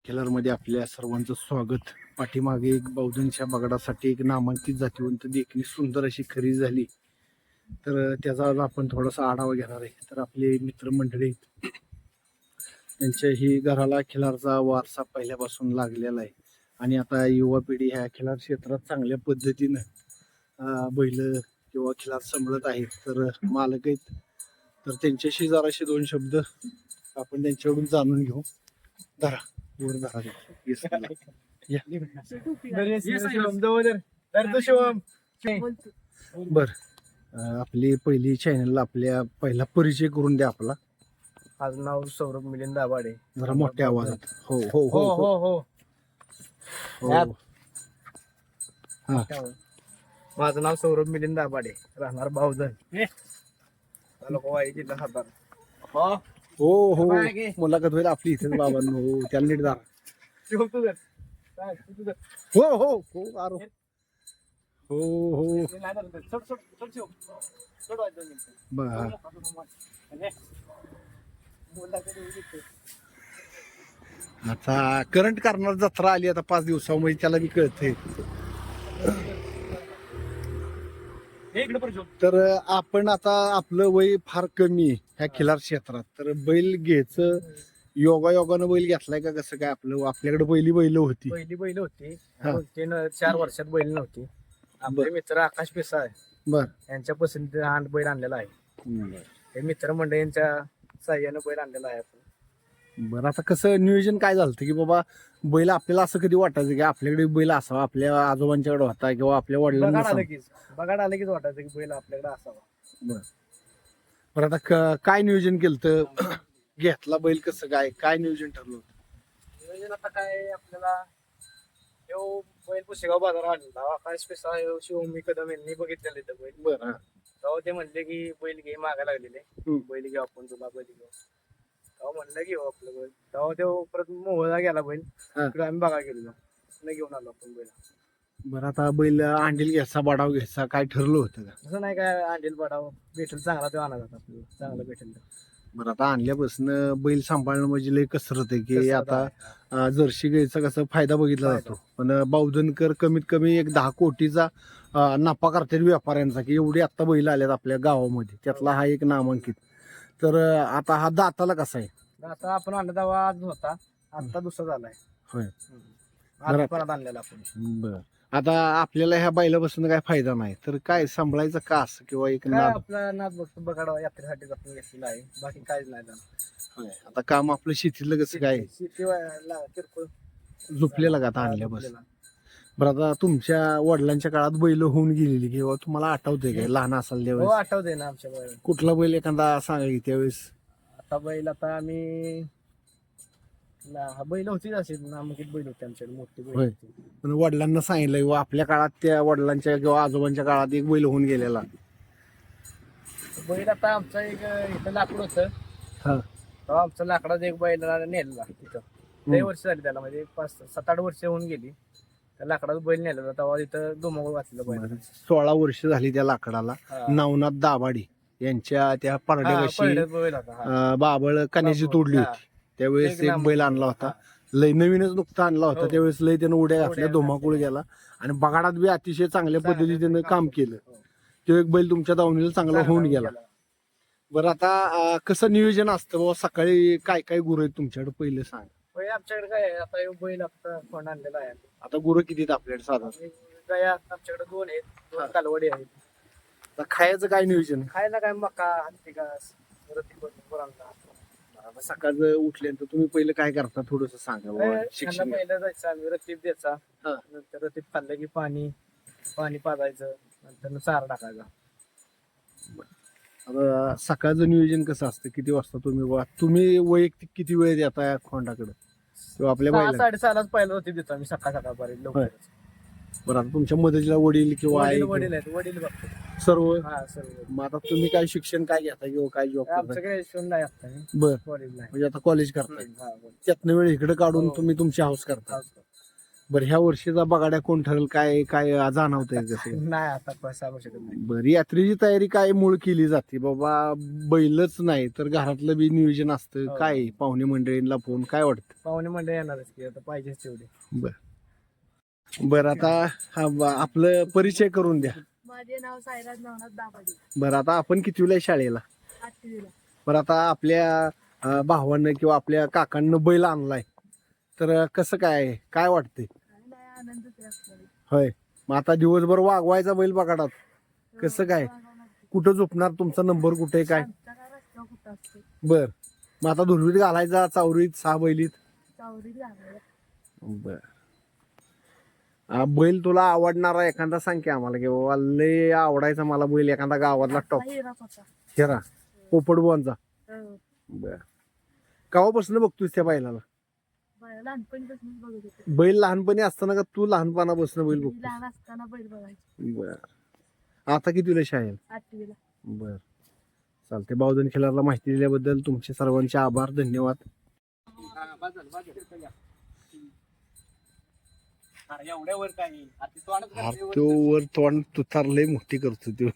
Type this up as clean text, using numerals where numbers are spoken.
खिलारमध्ये आपल्या सर्वांचं स्वागत. पाठीमागे एक बौद्धनच्या बगडासाठी एक नामांकित जातीवंत देखणी सुंदर अशी खरेदी झाली, तर त्याचा आज आपण थोडासा आढावा घेणार आहे. तर आपले मित्रमंडळी त्यांच्या ही घराला खिलारचा वारसा पहिल्यापासून लागलेला आहे आणि आता युवा पिढी ह्या खिलार क्षेत्रात चांगल्या पद्धतीनं बैल किंवा खिलार सांभाळत आहेत. तर मालक आहेत, तर त्यांच्याशी जराशे दोन शब्द आपण त्यांच्याकडून जाणून घेऊ. धरा वर धरा येस या. बर, आपली पहिली चॅनलला आपल्या पहिला परिचय करून द्या आपला. माझं नाव सौरभ मिलिंद दाभाडे. जरा मोठ्या आवाजात. हो हो हो हो हो हो. हा, माझं नाव सौरभ मिलिंद दाभाडे, राहणार बावधन, तालुका वाई, जिल्हा सातारा. हो हो मुलाखत होईल आपली इथेच बाबांनो. हो त्याला नीट धरा. हो हो हो अरे हो हो बर. आता करंट करणार जत्रा आली आता 5 दिवसामध्ये, त्याला बी कळतंय. तर आपण आता आपलं वय फार कमी आहे ह्या खिलार क्षेत्रात, तर बैल घ्यायचं योगायोगानं बैल घेतलाय का कसं काय? आपल्याकडे बैल होती. पहिली बैल होती, हा. 4 वर्षात बैल नव्हती. आपले मित्र आकाश पिसा आहे, बर यांच्या पसंतीने हा बैल आणलेला आहे. हे मित्र मंडळींच्या साह्यानं बैल आणलेला आहे आपण. बरं, आता कसं नियोजन काय झालं की बाबा बैल आपल्याला असं कधी वाटायचं की आपल्याकडे बैल असावा, आपल्या आजोबांच्याकडे होता किंवा आपल्या वडिलांना बघायला आलं कीच वाटायचं की बैल आपल्याकडे असावा. बरं, आता काय नियोजन केलं तर घेतला बैल कसं काय नियोजन ठरलं होतं? नियोजन आता काय आपल्याला ह्यो बैल पुसेगाव बाजारात आणला. आकाश पिसा शिवमी कदम यांनी बघितलेलं इथं बैल. बरं तेव्हा ते म्हणले की बैल घे, मागा लागलेले बैल घेऊ आपण, तुला बैल घेऊ. तेव्हा म्हणलं घेऊ आपलं बैल. तेव्हा तो परत मोहळा गेला बैल, हा. तिकडे आम्ही बघा गेलो, घेऊन आलो आपण बैल. बरं, आता बैल अंडील घ्यायचा बडाव घ्यायचा काय ठरलं होतं का? तसं नाही काय, अंडील पडावं भेटेल चांगला तो आणा जात आपल्याला, चांगलं भेटेल. बरं, आता आणल्यापासून बैल सांभाळणं म्हणजे लय कसरत आहे की कसरत आता जर्सी गायचा कसा फायदा बघितला जातो, पण बावधनकर कमीत कमी एक 10 कोटीचा नफा करतात व्यापाऱ्यांचा, की एवढे आता बैल आल्यात आपल्या गावामध्ये, त्यातला हा एक नामांकित. तर आता हा दाताला कसा आहे? आता आपण आणला तेव्हा आज होता, आता दुसरा झालाय. होय. आज परत आणलेला आपण. बर, आता आपल्याला ह्या बैलापासून काय फायदा नाही, तर काय सांभाळायचं का असं किंवा एक काय नाद? आपला नाद बघतो बघाडा यात्रेसाठी आपण घेतलेला आहे, बाकी काहीच नाही झालं. होय. आता काम आपलं शेतीतलं कसं काय शेती किरकोळ झोपलेलं का आता आणल्यापासून? बरं, आता तुमच्या वडिलांच्या काळात बैल होऊन गेलेली किंवा तुम्हाला आठवते काय लहान असाल हो, त्यावेळेस? आठवते ना आमच्या बैल. कुठला बैल एखादा सांगा की त्यावेळेस? आता बैल आता आम्ही हा बैल होतीच असे नामांकित बैल होते आमच्याकडे, मोठी बैल होय. होती. पण वडिलांना सांगितलं व आपल्या काळात त्या वडिलांच्या किंवा आजोबांच्या काळात एक बैल होऊन गेलेला. बैल आता आमचं एक इथं लाकूड होतं, हा. तेव्हा आमचं लाकडात एक बैल नेलेला तिथं. लय वर्ष झाली त्याला, म्हणजे 5-7-8 वर्ष होऊन गेली. त्या लाकडात बैल नेलेला, तेव्हा तिथं डोमग घातलेलं बैल. 16 वर्ष झाली त्या लाकडाला. हा. नवनाथ दाभाडी यांच्या त्या हा, पारड्यापाशी पळण्यात बैल होता, हा. बाबळ कण्याची तोडली हा. होती, त्यावेळेस एक एक नाम- बैल आणला होता. हा. लय नवीनच नुकता आणला होता, हो. त्यावेळेस लय त्यानं उड्या घातल्या, उड्या धुमाकूळ गेला आणि बगाडात बी अतिशय चांगल्या चांगल्या पद्धतीने काम केलं. हो. तो एक बैल तुमच्या दावणीला चांगला होऊन गेला. बरं, आता कसं नियोजन असतं बाबा? सकाळी काय काय गुरु आहेत तुमच्याकडे पहिलं सांग. बैल आमच्याकडे काय आहे, आता ह्यो बैल आता कोण आणलेला आहे. आता गुरु किती आहेत आपल्याकडे साधारण? गाया आमच्याकडे 2 आहेत, 2 कालवडी आहेत. आता खायचं काय नियोजन? खायला काय मका, हत्ती घास, परत आणला. आता सकाळचं उठल्यानंतर तुम्ही पहिलं काय करता थोडस सांगा बाबा. त्यांना शिक्षण पहिलं जायचं आम्ही, रतीब द्यायचा, हा. नंतर रतीब खाल्लं की पाणी पाजायचं, नंतर चारा टाकायचा. आता सकाळचं नियोजन कसं असतं? किती वाजता तुम्ही वैयक्तिक किती वेळ देता या खोंडाकडे किंवा आपल्या बैला? 6-6:30लाच पहिलं रतीब देतो आम्ही, सकाळपर्यंत होय. लवकर. बरं, आता तुमच्या मदतीला वडील किंवा आई वडील आहेत, वडील बघतो. सर्व? हा, सर्व. मग आता तुम्ही काय शिक्षण काय घेता किंवा काय जॉब आमचं करता? काही शिवण नाही आता, बर, वडील नाही. म्हणजे आता कॉलेज करताय, हा, वडील. त्यातनं वेळ इकडे काढून हो. तुम्ही तुमची हाऊस करता. बरं ह्या वर्षीचा बगाड्या कोण ठरेल काय काय जाणवतंय कसं नाही आता सांगू शकत नाही. बरं यात्रेची तयारी काय मूळ केली जाते बाबा बैलच नाही तर घरातलं बी नियोजन असतं हो. काय पाहुणे मंडळींना फोन काय वाटतं पाहुणे मंडळी येणारच की आता पाहिजेच तेवढे. बरं आता आपलं परिचय करून द्या. माझे नाव साईराज नवनाथ दाभाडे. बरं आता आपण कितवीला आहे शाळेला 8वीला. बरं आता आपल्या भावानं किंवा आपल्या काकांनं बैल आणलाय तर कसं काय काय वाटतंय आणि नाही आनंदच आहे आपल्याला. होय मग आता दिवसभर वागवायचा बैल बघाडात कसं काय कुठं झोपणार तुमचा नंबर कुठे काय आमचा काय रस्ता कुठं असतो. बर मग आता दुर्वीत घालायचा चावरीत 6 बैलीत चावरीत घालायला. बर बैल तुला आवडणारा एखादा सांग की आम्हाला की बाबा लय आवडायचा मला बैल एखादा गावातला टॉप आपला हिराच होता. हेरा पोपटबुवांचा हो. बर केव्हापासून बघतोस त्या बैलाला लहानपणीपासून बघत होते. बैल लहानपणी असताना का तू लहानपणापासून बैल मी बघतो लहान असताना बैल बघायचे. बर आता कितीला शाळेल 8वीला. बर चालते बावधन खिलारला माहिती दिल्याबद्दल तुमचे सर्वांचे आभार धन्यवाद एवढ्यावर काय तो वर तोंड तुतार लय मोठी करतो तो